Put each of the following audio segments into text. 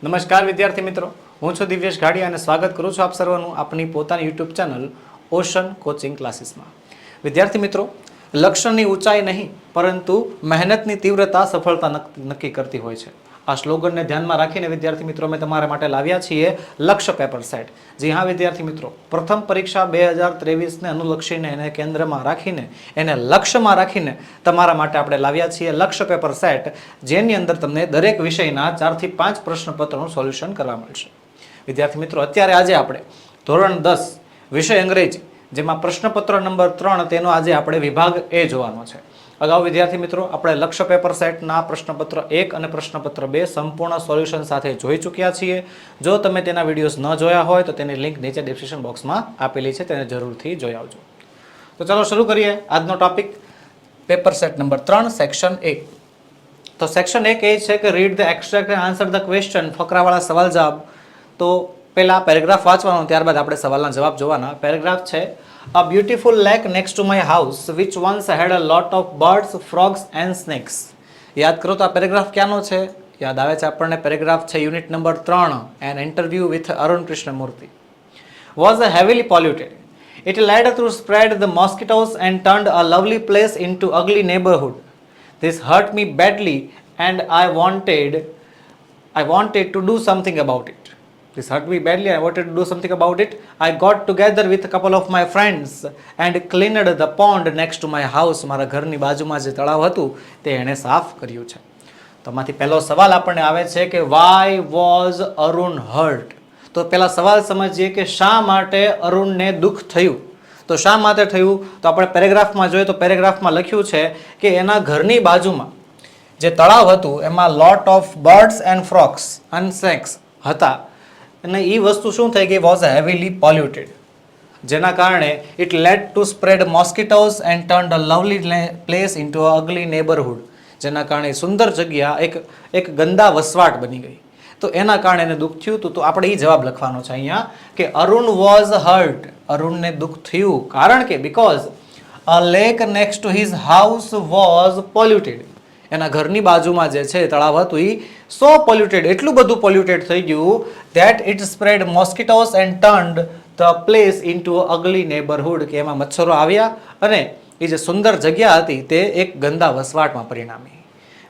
નમસ્કાર વિદ્યાર્થી મિત્રો, હું છું દિવ્યેશ ઘાડિયા અને સ્વાગત કરું છું આપ સર્વનું આપણી પોતાની યુટ્યુબ ચેનલ ઓશન કોચિંગ ક્લાસીસમાં. વિદ્યાર્થી મિત્રો, લક્ષ્યની ઊંચાઈ નહીં પરંતુ મહેનતની તીવ્રતા સફળતા નક્કી કરતી હોય છે. આ સ્લોગનને ધ્યાનમાં રાખીને વિદ્યાર્થી મિત્રો અમે તમારા માટે લાવ્યા છીએ લક્ષ્ય પેપર સેટ. જી હા વિદ્યાર્થી મિત્રો, પ્રથમ પરીક્ષા 2023ને અનુલક્ષીને એને કેન્દ્રમાં રાખીને એને લક્ષ્યમાં રાખીને તમારા માટે આપણે લાવ્યા છીએ લક્ષ્ય પેપર સેટ, જેની અંદર તમને દરેક વિષયના 4 થી 5 પ્રશ્નપત્રોનું સોલ્યુશન કરવા મળશે. વિદ્યાર્થી મિત્રો, અત્યારે આજે આપણે ધોરણ 10 વિષય અંગ્રેજી, જેમાં પ્રશ્નપત્ર નંબર 3 તેનો આજે આપણે વિભાગ એ જોવાનો છે. અગાઉ વિદ્યાર્થી મિત્રો આપણે લક્ષ્ય પેપર સેટના પ્રશ્નપત્ર 1 અને પ્રશ્નપત્ર 2 સંપૂર્ણ સોલ્યુશન સાથે જોઈ ચૂક્યા છીએ. જો તમે તેના વિડીયોઝ ન જોયા હોય તો તેની લિંક નીચે ડિસ્ક્રિપ્શન બોક્સમાં આપેલી છે, તેને જરૂરથી જોઈ આવજો. તો ચાલો શરૂ કરીએ આજનો topic, paper set number 3 section 1. તો સેક્શન 1 એ છે કે read the extract and answer the question, ફકરાવાળા સવાલ જવાબ. તો પહેલા પેરેગ્રાફ વાંચવાનો, ત્યારબાદ આપણે સવાલના જવાબ જોવાના. પેરેગ્રાફ છે, A beautiful lake next to my house which once had a lot of birds, frogs and snakes. યાદ કરો તો આ પેરેગ્રાફ ક્યાંનો છે? યાદ આવે છે આપણને, પેરેગ્રાફ છે unit number 3, an interview with Arun Krishnamurthy. Was heavily polluted. It led to spread the mosquitoes and turned a lovely place into ugly neighborhood. This hurt me badly and I wanted to do something about it. This hurt me badly. I wanted to do something about it. I got together with a couple of my friends and cleaned the pond next to my house. મારા ઘરની બાજુમાં જે તળાવ હતું તે એણે સાફ કર્યું છે. તો આમાંથી પહેલો સવાલ આપણને આવે છે કે why was Arun hurt? તો પહેલા સવાલ સમજીએ કે શા માટે અરુણને દુઃખ થયું. તો શા માટે થયું? તો આપણે પેરેગ્રાફમાં જોઈએ તો પેરેગ્રાફમાં લખ્યું છે કે એના ઘરની બાજુમાં જે તળાવ હતું એમાં lot of birds and frogs and snakes હતા, અને એ વસ્તુ શું થઈ ગઈ? વોઝ હેવીલી પોલ્યુટેડ, જેના કારણે it lead two spread mosquitoes and turned a lovely place into a અગલી neighbourhood, જેના કારણે સુંદર જગ્યા એક ગંદા વસવાટ બની ગઈ. તો એના કારણે એને દુઃખ થયું હતું. તો આપણે એ જવાબ લખવાનો છે અહીંયા કે અરુણ વોઝ હર્ટ, અરુણને દુઃખ થયું કારણ કે because a lake next to his house was polluted, એના ઘરની બાજુમાં જે છે તળાવ હતું એ સો પોલ્યુટેડ, એટલું બધું પોલ્યુટેડ થઈ ગયું that it spread mosquitoes and turned the place into a ugly neighborhood, કે એમાં મચ્છરો આવ્યા અને એ જે સુંદર જગ્યા હતી તે એક ગંદા વસવાટમાં પરિણામી.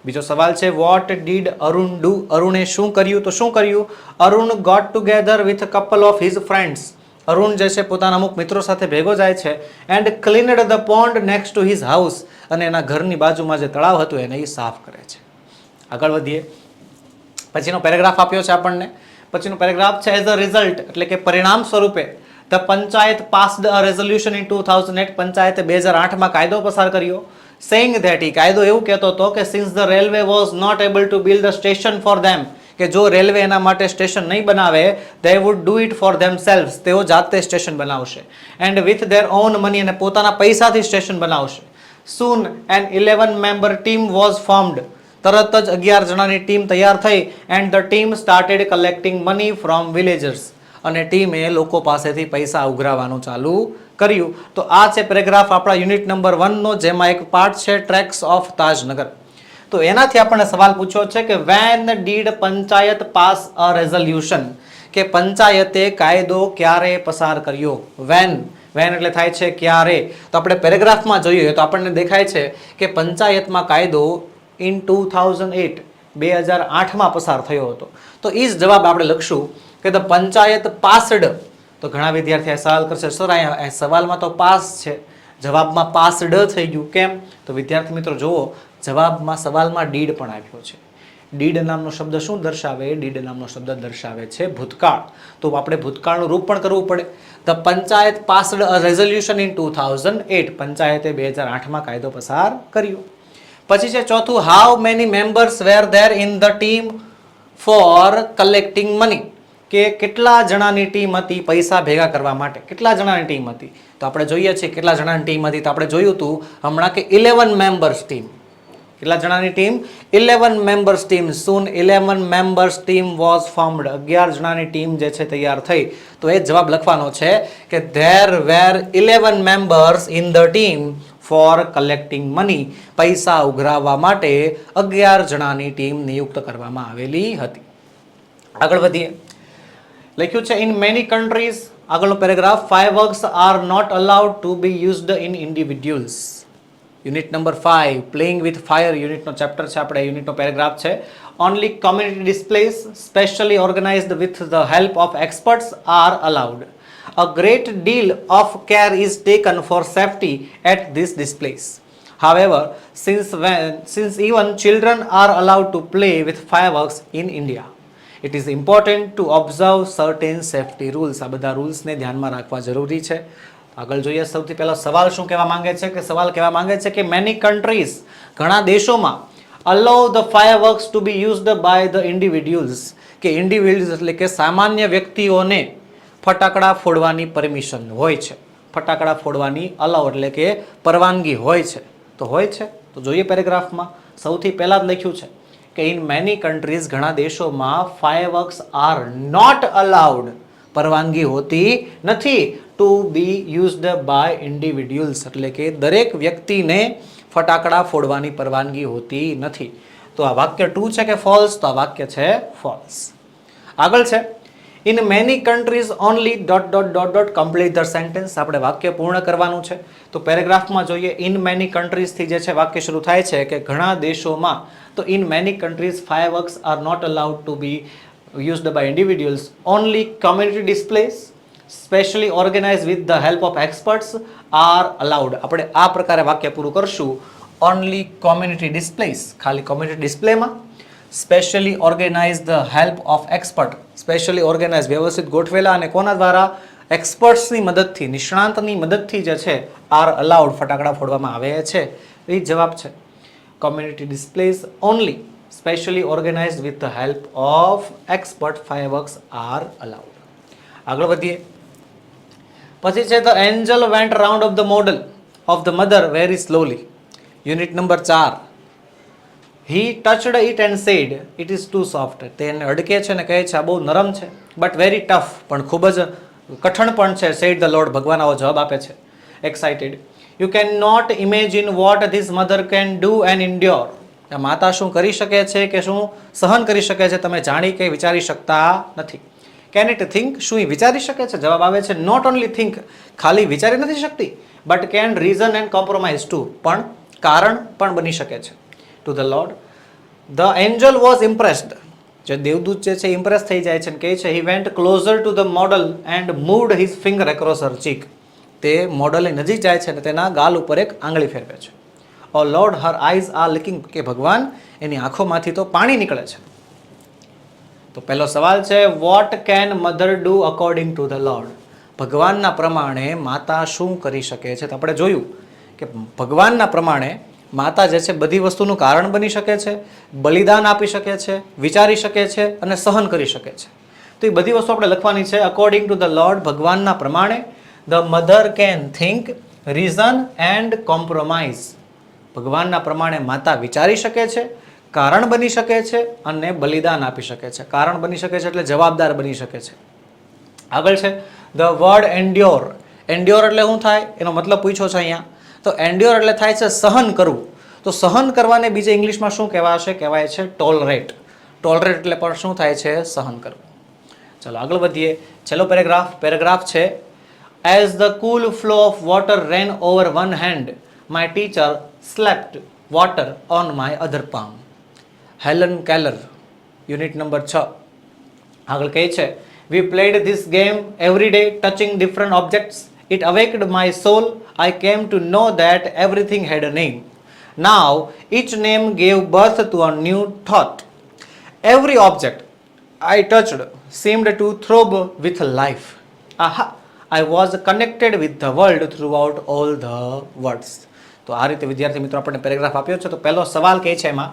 બીજો સવાલ છે, what did Arun do? અરુણે શું કર્યું? તો શું કર્યું? Arun got together with a couple of his friends. Arun જે છે પોતાના અમુક મિત્રો સાથે ભેગો જાય છે and cleaned the pond next to his house, અને એના ઘરની બાજુમાં જે તળાવ હતું એને એ સાફ કરે છે. આગળ વધીએ. પછીનો પેરેગ્રાફ આપ્યો છે આપણને. પછીનો પેરેગ્રાફ છે, એઝ અ રિઝલ્ટ એટલે કે પરિણામ સ્વરૂપે the panchayat passed a resolution in 2008, પંચાયતે 2008માં કાયદો પસાર કર્યો. સેઇંગ ધેટ, એ કાયદો એવું કહેતો હતો કે since the railway was not able to build a station for them, કે જો રેલવે એના માટે સ્ટેશન નહીં બનાવે, they would do it for themselves, તેઓ જાતે સ્ટેશન બનાવશે. And with their on money, અને પોતાના પૈસાથી સ્ટેશન બનાવશે. soon an 11-member team was formed, તરત જ 11 જણાની ટીમ તૈયાર થઈ. And the team started collecting money from villagers, અને ટીમે લોકો પાસેથી પૈસા ઉઘરાવવાનું ચાલુ કર્યું. તો આ છે પેરેગ્રાફ આપણા યુનિટ નંબર 1નો, જેમાં એક પાર્ટ છે ટ્રેક્સ ઓફ તાજનગર. તો એનાથી આપણને સવાલ પૂછ્યો છે કે when did panchayat pass a resolution, કે પંચાયતે કાયદો ક્યારે પસાર કર્યો? વેન એટલે થાય છે ક્યારે. તો આપણે પેરેગ્રાફમાં જોઈએ તો આપણને દેખાય છે કે પંચાયતમાં કાયદો ઇન 2008, 2008માં પસાર થયો હતો. તો એ જ જવાબ આપણે લખશું કે ધ પંચાયત પાસ્ડ. તો ઘણા વિદ્યાર્થી સવાલ કરશે, સર અહીંયા સવાલમાં તો પાસ છે, જવાબમાં પાસ્ડ થઈ ગયું, કેમ? તો વિદ્યાર્થી મિત્રો જુઓ, જવાબમાં સવાલમાં ડીડ પણ આવ્યો છે. ડીડ નામનો શબ્દ શું દર્શાવે? ડીડ નામનો શબ્દ દર્શાવે છે ભૂતકાળ. તો આપણે ભૂતકાળનું રૂપ પણ કરવું પડે. The panchayat passed a resolution in 2008, પંચાયતે 2008માં કાયદો પસાર કર્યો. પછી છે ચોથું, how many members were there in the team for collecting money, કે કેટલા જણાની ટીમ હતી પૈસા ભેગા કરવા માટે? કેટલા જણાની ટીમ હતી? તો આપણે જોઈએ છીએ કેટલા જણાની ટીમ હતી. તો આપણે જોયું હતું હમણાં કે 11 મેમ્બર્સ ટીમ. કેટલા જણાની team? 11 members team. soon 11 members team was formed, 11 જણાની ટીમ જે છે તૈયાર થઈ. તો એ જવાબ લખવાનો છે કે there were 11 members in the team for collecting money, પૈસા ઉઘરાવવા માટે 11 જણાની ટીમ નિયુક્ત કરવામાં આવેલી હતી. આગળ વધીએ. લખ્યું છે ઇન મેની કન્ટ્રીઝ, આગળનો paragraph, fireworks are not allowed to be used in individuals. Unit number 5 playing with fire યુનિટનો ચેપ્ટર છે, આપણે યુનિટનો પેરેગ્રાફ છે. Only community displays specially organised with the help of experts are allowed. A great deal of care is taken for safety at these displays. However, since even children are allowed to play with fireworks in India, it is important to observe certain safety rules. આ બધા રૂલ્સને ધ્યાનમાં રાખવા જરૂરી છે. આગળ જોઈએ. સૌથી પહેલો સવાલ શું કહેવા માંગે છે કે સવાલ કહેવા માંગે છે કે મેની કન્ટ્રીઝ, ઘણા દેશોમાં, allow the fireworks to be used by the individuals, કે ઇન્ડિવિડ્યુઅલ્સ એટલે કે સામાન્ય વ્યક્તિઓને ફટાકડા ફોડવાની પરમિશન હોય છે. ફટાકડા ફોડવાની અલાઉ એટલે કે પરવાનગી હોય છે. તો હોય છે તો જોઈએ પેરેગ્રાફમાં. સૌથી પહેલાં જ લખ્યું છે કે ઇન મેની કન્ટ્રીઝ, ઘણા દેશોમાં, ફાયરવર્ક્સ આર નોટ અલાઉડ, પરવાનગી હોતી નથી, to be used by individuals એટલે કે દરેક વ્યક્તિને ફટાકડા ફોડવાની પરવાનગી હોતી નથી. તો આ વાક્ય ટ્રુ છે કે ફોલ્સ? તો આ વાક્ય છે ફોલ્સ. આગળ છે in many countries only complete the sentence. આપણે વાક્ય પૂર્ણ કરવાનું છે. તો પેરેગ્રાફમાં જોઈએ. ઇન મેની કન્ટ્રીઝથી જે છે વાક્ય શરૂ થાય છે કે ઘણા દેશોમાં, તો in many countries fireworks are not allowed to be used by individuals. Only community displays specially organise with the help of experts are allowed. આપણે આ પ્રકારે વાક્ય પૂરું કરશું. ઓનલી કોમ્યુનિટી ડિસ્પ્લેસ, ખાલી કોમ્યુનિટી ડિસ્પ્લેમાં, specially organise the help of expert, specially organise, વ્યવસ્થિત ગોઠવેલા અને કોના દ્વારા? એક્સપર્ટ્સની મદદથી, નિષ્ણાંતની મદદથી જે છે આર અલાઉડ, ફટાકડા ફોડવામાં આવે છે. એ જવાબ છે. Community displays only specially organised with the help of expert fireworks are allowed. આગળ વધીએ. પછી છે the angel went round of the model of the mother very slowly. Unit number 4. He touched it and said it is too soft. તેને અડકે છે ને કહે છે આ બહુ નરમ છે. બટ વેરી ટફ, પણ ખૂબ જ કઠણ પણ છે. સેડ ધ લોર્ડ, ભગવાન આવો જવાબ આપે છે. Excited. You can not imagine what this mother can do and endure. માતા શું કરી શકે છે કે શું સહન કરી શકે છે, તમે જાણી કે વિચારી શકતા નથી. કેન ઇટ થિંક, શું એ વિચારી શકે છે? જવાબ આવે છે નોટ ઓનલી થિંક, ખાલી વિચારી નથી શકતી, but can reason and compromise too, પણ કારણ પણ બની શકે છે. To the lord. The angel was impressed. જે દેવદૂત જે છે ઇમ્પ્રેસ થઈ જાય છે અને કહે છે he went closer to the model and moved his finger across her cheek. તે મોડલની નજીક જાય છે અને તેના ગાલ ઉપર એક આંગળી ફેરવે છે. ઓ લોર્ડ હર આઈઝ આર લિકિંગ, કે ભગવાન એની આંખોમાંથી તો પાણી નીકળે છે. તો પહેલો સવાલ છે what can mother do according to the lord. ભગવાનના પ્રમાણે માતા શું કરી શકે છે? તો આપણે જોયું કે ભગવાનના પ્રમાણે માતા જે છે બધી વસ્તુનું કારણ બની શકે છે, બલિદાન આપી શકે છે, વિચારી શકે છે અને સહન કરી શકે છે. તો એ બધી વસ્તુ આપણે લખવાની છે. અકોર્ડિંગ ટુ ધ લોર્ડ, ભગવાનના પ્રમાણે, the mother can think, reason and compromise. ભગવાનના પ્રમાણે માતા વિચારી શકે છે, કારણ બની શકે છે અને બલિદાન આપી શકે છે. કારણ બની શકે છે એટલે જવાબદાર બની શકે છે. આગળ છે ધ વર્ડ એન્ડ્યોર. એન્ડ્યોર એટલે શું થાય એનો મતલબ પૂછ્યો છે અહીંયા. તો એન્ડ્યોર એટલે થાય છે સહન કરવું. તો સહન કરવાને બીજે ઇંગ્લિશમાં શું કહેવાશે? કહેવાય છે ટોલરેટ. ટોલરેટ એટલે પણ શું થાય છે? સહન કરવું. ચલો આગળ વધીએ. છેલ્લો પેરેગ્રાફ છે as the cool flow of water ran over one hand my teacher slapped water on my other palm. Helen Keller. Unit number 6. આગળ કહે છે we played this game every day touching different objects. It awakened my soul. I came to know that everything had a name. Now each name gave birth to a new thought. Every object I touched seemed to throb with life. Aha! I was connected with the world throughout all the words. તો આ રીતે વિદ્યાર્થી મિત્રો આપણને paragraph આપ્યો છે. તો પહેલો સવાલ કહે છે એમાં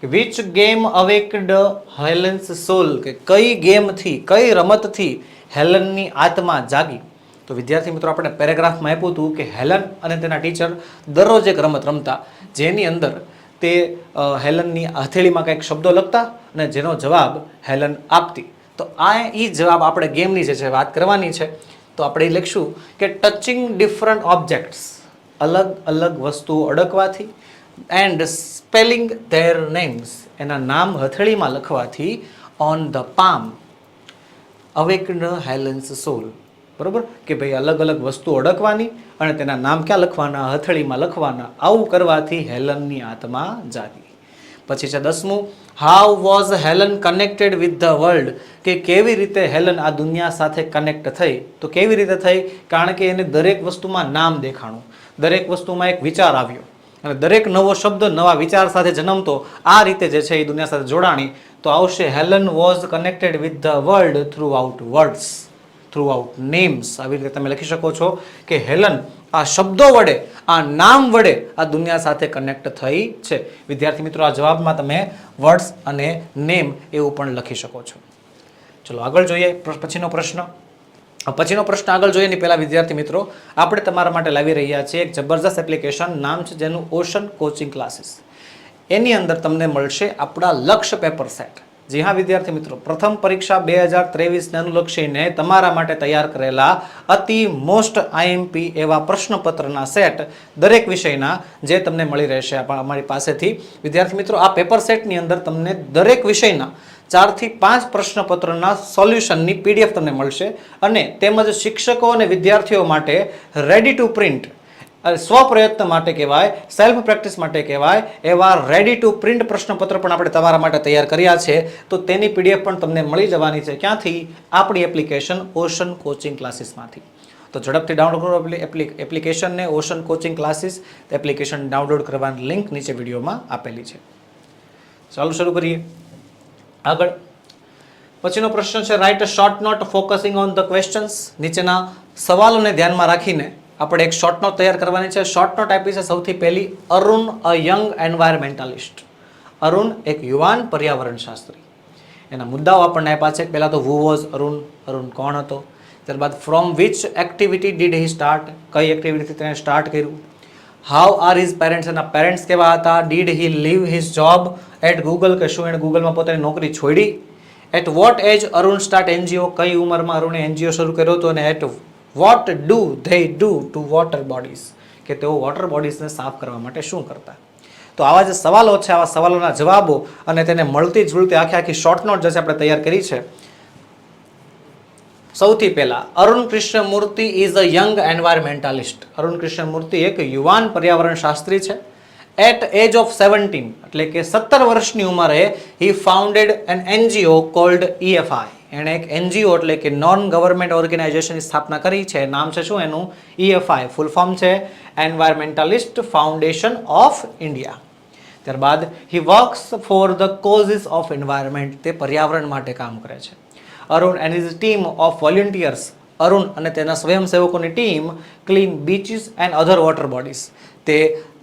કે વિચ ગેમ અવેકડ હેલન્સ સોલ, કે કઈ ગેમથી, કઈ રમતથી હેલનની આત્મા જાગી. તો વિદ્યાર્થી મિત્રો આપણે પેરેગ્રાફમાં આપ્યું હતું કે હેલન અને તેના ટીચર દરરોજ એક રમત રમતા, જેની અંદર તે હેલનની હથેળીમાં કંઈક શબ્દો લખતા અને જેનો જવાબ હેલન આપતી. તો આ એ જવાબ આપણે ગેમની જે છે વાત કરવાની છે. તો આપણે એ લખશું કે ટચિંગ ડિફરન્ટ ઓબ્જેક્ટ્સ, અલગ અલગ વસ્તુઓ અડકવાથી, એન્ડ સ્પેલિંગ ધેર નેમ્સ, એના નામ હથેળીમાં લખવાથી, ઓન ધ પામ અવેકન્ડ હેલન્સ સોલ. બરોબર કે ભાઈ અલગ અલગ વસ્તુ અડકવાની અને તેના નામ ક્યાં લખવાના, હથેળીમાં લખવાના. આવું કરવાથી હેલનની આત્મા જાગી. પછી છે 10મું, how was Helen connected with the world, કે કેવી રીતે હેલન આ દુનિયા સાથે કનેક્ટ થઈ. તો કેવી રીતે થઈ? કારણ કે એને દરેક વસ્તુમાં નામ દેખાણું, દરેક વસ્તુમાં એક વિચાર આવ્યો અને દરેક નવો શબ્દ નવા વિચાર સાથે જન્મતો. આ રીતે જે છે એ દુનિયા સાથે જોડાણી. તો આવશે Helen was connected with the world through out words, through out names. આવી રીતે તમે લખી શકો છો કે હેલન આ શબ્દો વડે, આ નામ વડે આ દુનિયા સાથે કનેક્ટ થઈ છે. વિદ્યાર્થી મિત્રો, આ જવાબમાં તમે વર્ડ્સ અને નેમ એવું પણ લખી શકો છો. ચલો આગળ જોઈએ પછીનો પ્રશ્ન. પછીનો પ્રશ્ન આગળ જોઈએ ને પહેલા વિદ્યાર્થી મિત્રો, આપણે તમારા માટે લાવી રહ્યા છીએ એક જબરજસ્ત એપ્લિકેશન, નામ છે જેનું ઓશન કોચિંગ ક્લાસીસ. એની અંદર તમને મળશે આપણા લક્ષ્ય પેપર સેટ. જી હા વિદ્યાર્થી મિત્રો, પ્રથમ પરીક્ષા 2023ને અનુલક્ષીને તમારા માટે તૈયાર કરેલા અતિ મોસ્ટ આઈએમપી એવા પ્રશ્નપત્રના સેટ દરેક વિષયના જે તમને મળી રહેશે અમારી પાસેથી. વિદ્યાર્થી મિત્રો, આ પેપર સેટની અંદર તમને દરેક વિષયના 4 થી 5 પ્રશ્નપત્રના સોલ્યુશનની PDF તમને મળશે અને તેમજ શિક્ષકો અને વિદ્યાર્થીઓ માટે રેડી ટુ પ્રિન્ટ, સ્વપ્રયત્ન માટે કહેવાય, સેલ્ફ પ્રેક્ટિસ માટે કહેવાય એવા રેડી ટુ પ્રિન્ટ પ્રશ્નપત્ર પણ આપણે તમારા માટે તૈયાર કર્યા છે. તો તેની PDF પણ તમને મળી જવાની છે. ક્યાંથી? આપણી એપ્લિકેશન ઓશન કોચિંગ ક્લાસીસમાંથી. તો ઝડપથી ડાઉનલોડ કરો એપ્લિકેશનને, ocean coaching classes. Application download કરવાની લિંક નીચે વિડીયોમાં આપેલી છે. ચાલો શરૂ કરીએ આગળ. પછીનો પ્રશ્ન છે, write a short note focusing on the questions. નીચેના સવાલોને ધ્યાનમાં રાખીને આપણે એક શોર્ટ નોટ તૈયાર કરવાની છે. શોર્ટ નોટ આપી છે સૌથી પહેલી, અરુણ અ યંગ એન્વાયરમેન્ટાલિસ્ટ. અરુણ એક યુવાન પર્યાવરણ શાસ્ત્રી. એના મુદ્દાઓ આપણને આપ્યા છે. પહેલા તો હુ વોઝ અરુણ, અરુણ કોણ હતો. ત્યારબાદ from which activity did he start, કઈ એક્ટિવિટીથી તેણે સ્ટાર્ટ કર્યું. હાઉ આર હિઝ પેરેન્ટ્સ, એના પેરેન્ટ્સ કેવા હતા. Did he leave his job at Google, કે શું એણે ગૂગલમાં પોતાની નોકરી છોડી. At what age Arun start NGO, કઈ ઉંમરમાં અરુણે NGO શરૂ કર્યો હતો. અને at what do they do to water bodies, કે તેઓ વોટર બોડીઝને સાફ કરવા માટે શું કરતા. તો આવા જે સવાલો છે, આવા સવાલોના જવાબો અને તેને મળતી જુલતી આખી શોર્ટ નોટ જે છે આપણે તૈયાર કરી છે. સૌથી પહેલા, Arun Krishnamurthy is a young environmentalist. Arun Krishnamurthy એક યુવાન પર્યાવરણ શાસ્ત્રી છે. એટ એજ ઓફ 17, એટલે કે 17 વર્ષની ઉંમરે he founded an NGO called EFI. એણે એક NGO એટલે કે નોન ગવર્મેન્ટ ઓર્ગેનાઇઝેશનની સ્થાપના કરી છે. નામ છે શું એનું? EFI. ફૂલ ફોર્મ છે એન્વાયરમેન્ટાલિસ્ટ ફાઉન્ડેશન ઓફ ઇન્ડિયા. ત્યારબાદ he works for the causes of environment, તે પર્યાવરણ માટે કામ કરે છે. Arun and his team of volunteers, Arun અને તેના સ્વયંસેવકોની team clean beaches and other water bodies, તે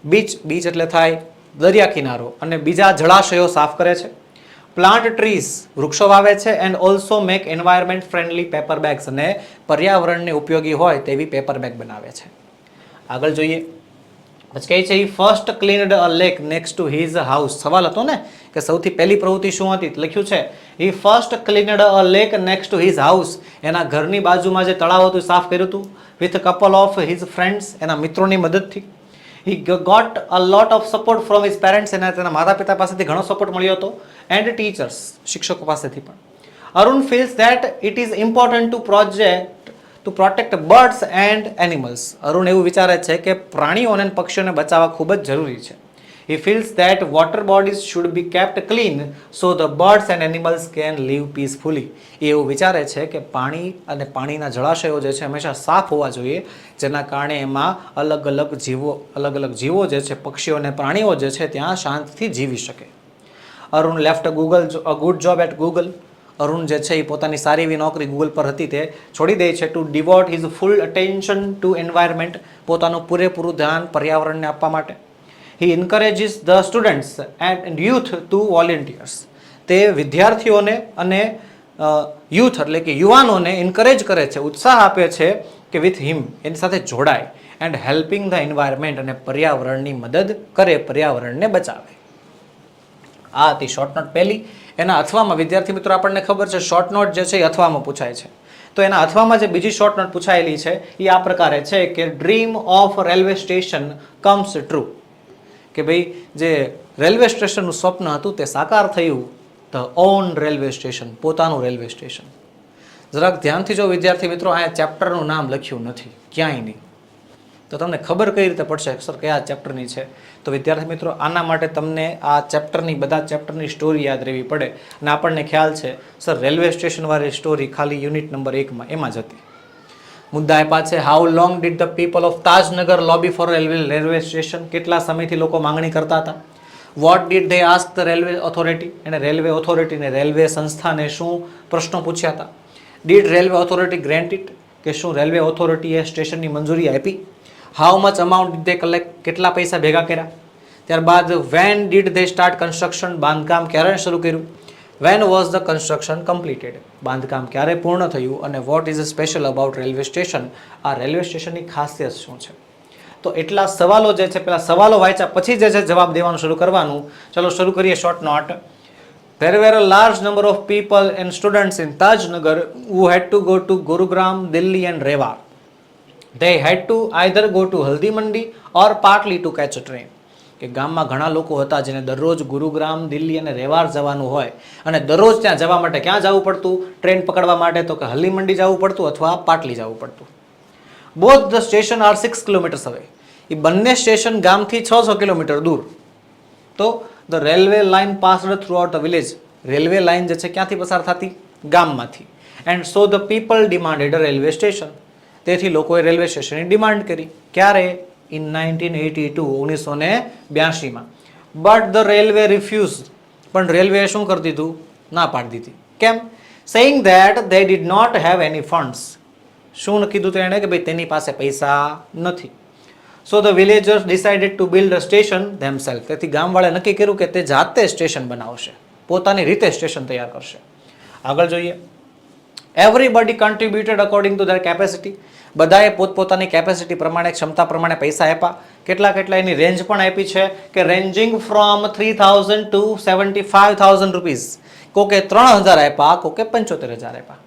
બીચ એટલે થાય દરિયા કિનારો અને બીજા જળાશયો સાફ કરે છે. પ્લાન્ટ ટ્રીઝ, વૃક્ષો વાવે છે. And also make environment friendly paper bags, અને પર્યાવરણને ઉપયોગી હોય તેવી પેપર બેગ બનાવે છે. આગળ જોઈએ. પછી કહે છે first cleaned a lake next to his house. સવાલ હતો ને કે સૌથી પહેલી પ્રવૃત્તિ શું હતી? લખ્યું છે he first cleaned a lake next to his house. એના ઘરની બાજુમાં જે તળાવ હતું સાફ કર્યું હતું. With couple of his friends, એના મિત્રોની મદદથી. He got a lot of support from his parents, એના તેના માતા પિતા પાસેથી ઘણો સપોર્ટ મળ્યો હતો. એન્ડ ટીચર્સ, શિક્ષકો પાસેથી પણ. Arun feels that it is important to protect birds and animals. Arun એવું વિચારે છે કે પ્રાણીઓ અને પક્ષીઓને બચાવવા ખૂબ જ જરૂરી છે. He feels that water bodies should be kept clean so the birds and animals can live peacefully. એ એવું વિચારે છે કે પાણી અને પાણીના જળાશયો જે છે હંમેશા સાફ હોવા જોઈએ, જેના કારણે એમાં અલગ અલગ જીવો જે છે, પક્ષીઓ અને પ્રાણીઓ જે છે ત્યાં શાંતિથી જીવી શકે. Arun left a good job at Google. Arun જે છે એ પોતાની સારી એવી નોકરી ગૂગલ પર હતી તે છોડી દે છે. To devote his full attention to environment, પોતાનું પૂરેપૂરું ધ્યાન પર્યાવરણને આપવા માટે. He encourages the students and youth to volunteers. તે વિદ્યાર્થીઓને અને યુથ એટલે કે યુવાનોને એન્કરેજ કરે છે, ઉત્સાહ આપે છે કે વિથ હિમ, એની સાથે જોડાય. એન્ડ હેલ્પિંગ ધ એન્વાયરમેન્ટ, અને પર્યાવરણની મદદ કરે, પર્યાવરણને બચાવે. આ હતી શોર્ટ નોટ પહેલી. એના અથવામાં વિદ્યાર્થી મિત્રો આપણને ખબર છે શોર્ટ નોટ જે છે એ અથવામાં પૂછાય છે. તો એના અથવામાં જે બીજી શોર્ટ નોટ પૂછાયેલી છે એ આ પ્રકારે છે કે dream of railway station comes true. કે ભાઈ જે રેલવે સ્ટેશનનું સ્વપ્ન હતું તે સાકાર થયું. ધ ઓન રેલવે સ્ટેશન, પોતાનું રેલવે સ્ટેશન. જરાક ધ્યાનથી જો વિદ્યાર્થી મિત્રો, અહીંયા ચેપ્ટરનું નામ લખ્યું નથી ક્યાંય નહીં, તો તમને ખબર કઈ રીતે પડશે સર કયા ચેપ્ટરની છે? તો વિદ્યાર્થી મિત્રો, આના માટે તમને આ ચેપ્ટરની, બધા ચેપ્ટરની સ્ટોરી યાદ રહેવી પડે. અને આપણને ખ્યાલ છે સર રેલવે સ્ટેશનવાળી સ્ટોરી ખાલી યુનિટ નંબર 1માં એમાં જ હતી. મુદ્દા આપ્યા છે. How long did the people of Tajnagar lobby for railway station? કેટલા સમયથી લોકો માંગણી કરતા હતા? What did they ask the railway authority? એને રેલવે ઓથોરિટીને, રેલવે સંસ્થાને શું પ્રશ્નો પૂછ્યા હતા? Did railway authority grant it? કે શું રેલવે ઓથોરિટીએ સ્ટેશનની મંજૂરી આપી? How much amount did they collect? કેટલા પૈસા ભેગા કર્યા? ત્યારબાદ when did they start construction? બાંધકામ ક્યારે શરૂ કર્યું? When was the construction completed? બાંધકામ ક્યારે પૂર્ણ થયું? અને what is special about railway station? આ રેલવે સ્ટેશનની ખાસિયત શું છે? તો એટલા સવાલો જે છે, પેલા સવાલો વાંચ્યા પછી જે છે જવાબ દેવાનું શરૂ કરવાનું. ચલો શરૂ કરીએ. Short note. There were a large number of people and students in Tajnagar who had to go to Gurugram, Delhi and Rewar. They had to either go to Haldi Mandi or partly to catch a train. કે ગામમાં ઘણા લોકો હતા જેને દરરોજ ગુરુગ્રામ, દિલ્હી અને રેવાર જવાનું હોય, અને દરરોજ ત્યાં જવા માટે ક્યાં જવું પડતું ટ્રેન પકડવા માટે? તો કે હલ્દી મંડી જવું પડતું અથવા પાટલી જવું પડતું. Both the station are 6 kilometres away. એ બંને સ્ટેશન ગામથી 600 કિલોમીટર દૂર. તો the railway line passed throughout the village. Railway line જે છે ક્યાંથી પસાર થતી? ગામમાંથી. And so the people demanded a railway station. તેથી લોકોએ રેલવે સ્ટેશનની ડિમાન્ડ કરી. ક્યારે? ઇન 1982, 1982માં. But the railway refuse. પણ રેલવે શું કરી દીધું? ના પાડી દીધી. કેમ? Saying that they did not have any funds. શું કીધું તેણે? કે ભાઈ તેની પાસે પૈસા નથી. So the villagers decided to build a station themself. તેથી ગામવાળાએ નક્કી કર્યું કે તે જાતે સ્ટેશન બનાવશે, પોતાની રીતે સ્ટેશન તૈયાર કરશે. આગળ જોઈએ. Everybody contributed according to their capacity. બધાએ પોતપોતાની કેપેસિટી પ્રમાણે, ક્ષમતા પ્રમાણે પૈસા આપ્યા. કેટલા એની રેન્જ પણ આપી છે કે રેન્જિંગ ફ્રોમ 3000 ટુ 75,000 રૂપીઝ. કોકે 3000 આપ્યા, કોકે 75,000 આપ્યા.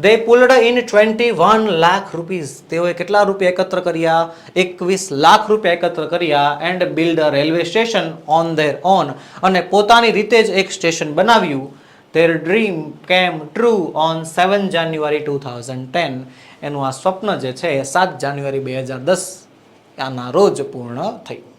They pulled in 21 lakh rupees. તેઓએ કેટલા રૂપિયા એકત્ર કર્યા? 21 લાખ રૂપિયા એકત્ર કર્યા. And build a railway station on there on. અને પોતાની રીતે જ એક સ્ટેશન બનાવ્યું. Their dream came true on 7 January 2010. એનું આ સ્વપ્ન જે છે એ 7 જાન્યુઆરી 2010 આના રોજ પૂર્ણ થયું.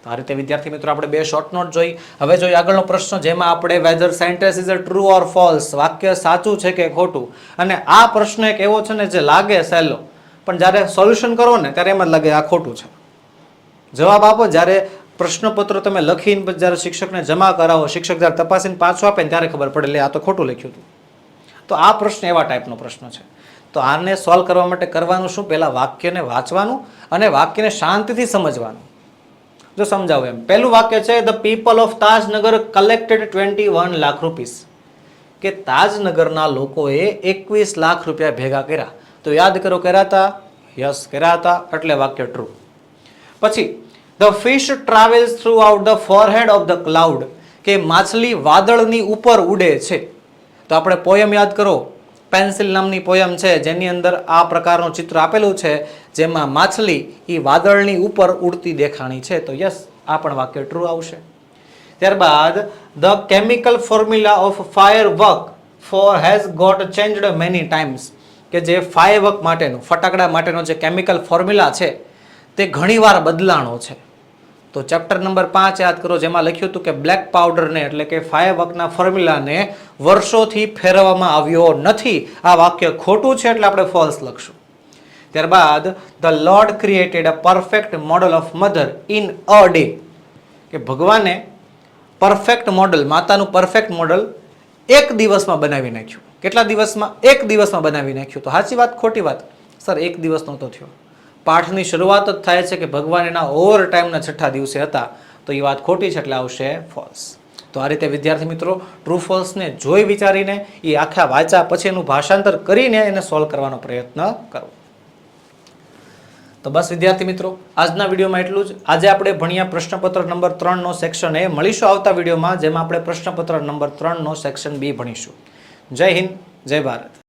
તો આ રીતે વિદ્યાર્થી મિત્રો આપણે 2 શોર્ટ નોટ જોઈ. હવે જોઈએ આગળનો પ્રશ્ન, જેમાં આપણે whether sentence is a true or false, વાક્ય સાચું છે કે ખોટું. અને આ પ્રશ્ન એક એવો છે ને જે લાગે સહેલો, પણ જ્યારે સોલ્યુશન કરો ને ત્યારે એમ જ લાગે આ ખોટું છે. જવાબ આપો જ્યારે પ્રશ્નપત્ર તમે લખીને પછી જ્યારે શિક્ષકને જમા કરાવો, શિક્ષક જ્યારે તપાસીને પાછું આપે ને ત્યારે ખબર પડે લે આ તો ખોટું લખ્યું હતું. તો આ પ્રશ્ન એવા ટાઈપનો પ્રશ્ન છે. તો આને સોલ્વ કરવા માટે કરવાનું શું? પહેલા વાક્યને વાંચવાનું અને વાક્યને શાંતિથી સમજવાનું. જો સમજાવું એમ, પહેલું વાક્ય છે the people of Tajnagar collected 21 lakh rupees. કે તાજનગરના લોકોએ 21 લાખ રૂપિયા ભેગા કર્યા. તો યાદ કરો, કર્યા હતા? યસ, કર્યા હતા, એટલે વાક્ય ટ્રુ. પછી the fish travels through out the forehead of the cloud. કે માછલી વાદળની ઉપર ઉડે છે. તો આપણે પોયમ યાદ કરો, પેન્સિલ નામની પોયમ છે જેની અંદર આ પ્રકારનું ચિત્ર આપેલું છે, જેમાં માછલી એ વાદળની ઉપર ઉડતી દેખાણી છે. તો યસ, આ પણ વાક્ય ટ્રુ આવશે. ત્યારબાદ the chemical formula of firework for has got changed many times. કે જે ફાયર વર્ક માટેનું, ફટાકડા માટેનો જે કેમિકલ ફોર્મ્યુલા છે તે ઘણીવાર બદલાણો છે. તો ચેપ્ટર નંબર 5 યાદ કરો, જેમાં લખ્યું હતું કે બ્લેક પાવડરને એટલે કે ફાયરવર્કના ફોર્મ્યુલાને વર્ષોથી ફેરવવામાં આવ્યો નથી. આ વાક્ય ખોટું છે એટલે આપણે ફોલ્સ લખશું. ત્યારબાદ the lord created a perfect model of mother in a day. કે ભગવાને પરફેક્ટ મોડલ, માતાનું પરફેક્ટ મોડલ એક દિવસમાં બનાવી નાખ્યું. કેટલા દિવસમાં? એક દિવસમાં બનાવી નાખ્યું. તો સાચી વાત ખોટી વાત? સર એક દિવસ નહોતો થયો. પાઠની શરૂઆત જ થાય છે કે ભગવાન એના ઓવર ટાઈમના 6થા દિવસે હતા. તો એ વાત ખોટી છે એટલે આવશે ફોલ્સ. તો આ રીતે વિદ્યાર્થી મિત્રો ટ્રુ ફોલ્સને જોઈ વિચારીને એ આખા વાંચ્યા પછી એનું ભાષાંતર કરીને એને સોલ્વ કરવાનો પ્રયત્ન કરો. તો બસ વિદ્યાર્થી મિત્રો, આજના વિડીયોમાં એટલું જ. આજે આપણે ભણ્યા પ્રશ્નપત્ર નંબર 3નો સેક્શન એ. મળીશું આવતા વિડીયોમાં, જેમાં આપણે પ્રશ્નપત્ર નંબર 3નો સેક્શન બી ભણીશું. જય હિન્દ, જય ભારત.